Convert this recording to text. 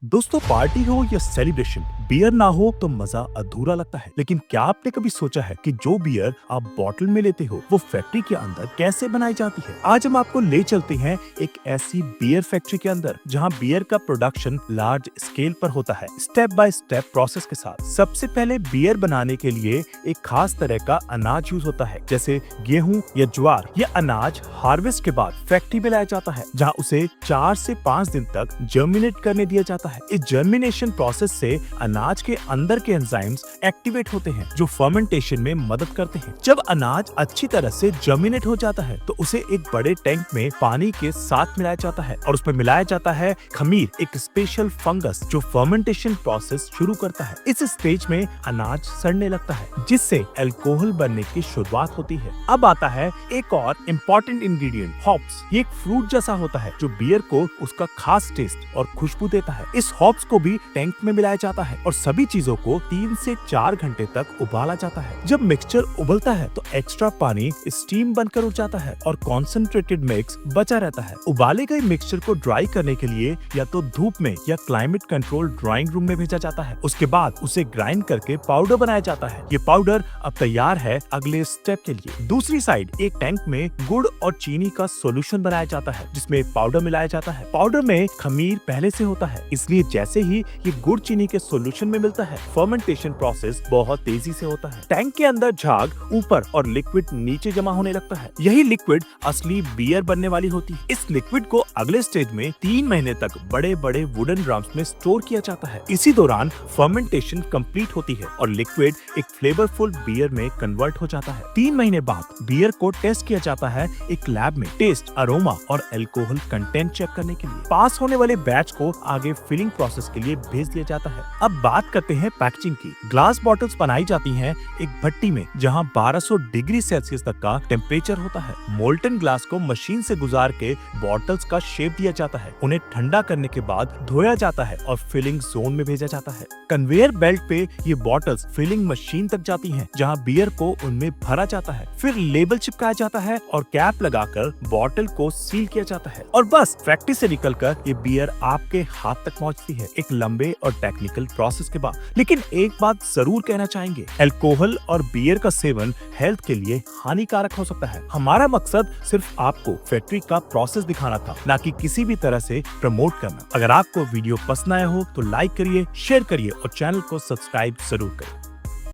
दोस्तों, पार्टी हो या सेलिब्रेशन, बियर ना हो तो मजा अधूरा लगता है। लेकिन क्या आपने कभी सोचा है कि जो बियर आप बॉटल में लेते हो वो फैक्ट्री के अंदर कैसे बनाई जाती है? आज हम आपको ले चलते हैं एक ऐसी बियर फैक्ट्री के अंदर जहां बियर का प्रोडक्शन लार्ज स्केल पर होता है, स्टेप बाय स्टेप प्रोसेस के साथ। सबसे पहले बियर बनाने के लिए एक खास तरह का अनाज यूज होता है, जैसे गेहूं या ज्वार। ये अनाज हार्वेस्ट के बाद फैक्ट्री में लाया जाता है, जहाँ उसे 4 से 5 दिन तक जर्मिनेट करने दिया जाता है। इस जर्मिनेशन प्रोसेस से अनाज के अंदर के एंजाइम्स एक्टिवेट होते हैं, जो फर्मेंटेशन में मदद करते हैं। जब अनाज अच्छी तरह से जर्मिनेट हो जाता है तो उसे एक बड़े टैंक में पानी के साथ मिलाया जाता है और उसमें मिलाया जाता है खमीर, एक स्पेशल फंगस जो फर्मेंटेशन प्रोसेस शुरू करता है। इस स्टेज में अनाज सड़ने लगता है, जिससे अल्कोहल बनने की शुरुआत होती है। अब आता है एक और इम्पोर्टेंट इंग्रेडिएंट, हॉप्स। ये एक फ्रूट जैसा होता है जो बियर को उसका खास टेस्ट और खुशबू देता है। इस हॉप्स को भी टैंक में मिलाया जाता है और सभी चीजों को 3 से 4 घंटे तक उबाला जाता है। जब मिक्सचर उबलता है तो एक्स्ट्रा पानी स्टीम बनकर उठ जाता है और कॉन्सेंट्रेटेड मिक्स बचा रहता है। उबाले गए मिक्सचर को ड्राई करने के लिए या तो धूप में या क्लाइमेट कंट्रोल ड्राइंग रूम में भेजा जाता है। उसके बाद उसे ग्राइंड करके पाउडर बनाया जाता है। ये पाउडर अब तैयार है अगले स्टेप के लिए। दूसरी साइड एक टैंक में गुड़ और चीनी का सोल्यूशन बनाया जाता है, जिसमें पाउडर मिलाया जाता है। पाउडर में खमीर पहले से होता है, इसलिए जैसे ही ये गुड़ चीनी के सॉल्यूशन में मिलता है, फर्मेंटेशन प्रोसेस बहुत तेजी से होता है। टैंक के अंदर झाग ऊपर और लिक्विड नीचे जमा होने लगता है। यही लिक्विड असली बियर बनने वाली होती है। इस लिक्विड को अगले स्टेज में 3 महीने तक बड़े बड़े वुडन ड्रम्स में स्टोर किया जाता है। इसी दौरान फर्मेंटेशन कंप्लीट होती है और लिक्विड एक फ्लेवरफुल बियर में कन्वर्ट हो जाता है। 3 महीने बाद बियर को टेस्ट किया जाता है एक लैब में, टेस्ट, अरोमा और अल्कोहल कंटेंट चेक करने के लिए। पास होने वाले बैच को आगे फिलिंग प्रोसेस के लिए भेज दिया जाता है। अब बात करते हैं पैकेजिंग की। ग्लास बॉटल्स बनाई जाती हैं एक भट्टी में, जहां 1200 डिग्री सेल्सियस तक का टेम्परेचर होता है। मोल्टन ग्लास को मशीन से गुजार के बॉटल्स का शेप दिया जाता है। उन्हें ठंडा करने के बाद धोया जाता है और फिलिंग जोन में भेजा जाता है। कन्वेयर बेल्ट पे ये बॉटल्स फिलिंग मशीन तक जाती हैं, जहां बियर को उनमें भरा जाता है। फिर लेबल चिपकाया जाता है और कैप लगाकर बॉटल को सील किया जाता है और बस फैक्ट्री से निकलकर ये बियर आपके हाथ तक पहुंचती है, एक लंबे और टेक्निकल प्रोसेस के बाद। लेकिन एक बात जरूर कहना चाहेंगे, अल्कोहल और बियर का सेवन हेल्थ के लिए हानिकारक हो सकता है। हमारा मकसद सिर्फ आपको फैक्ट्री का प्रोसेस दिखाना था, ना कि किसी भी तरह से प्रमोट करना। अगर आपको वीडियो पसंद आया हो तो लाइक करिए, शेयर करिए और चैनल को सब्सक्राइब जरूर करें।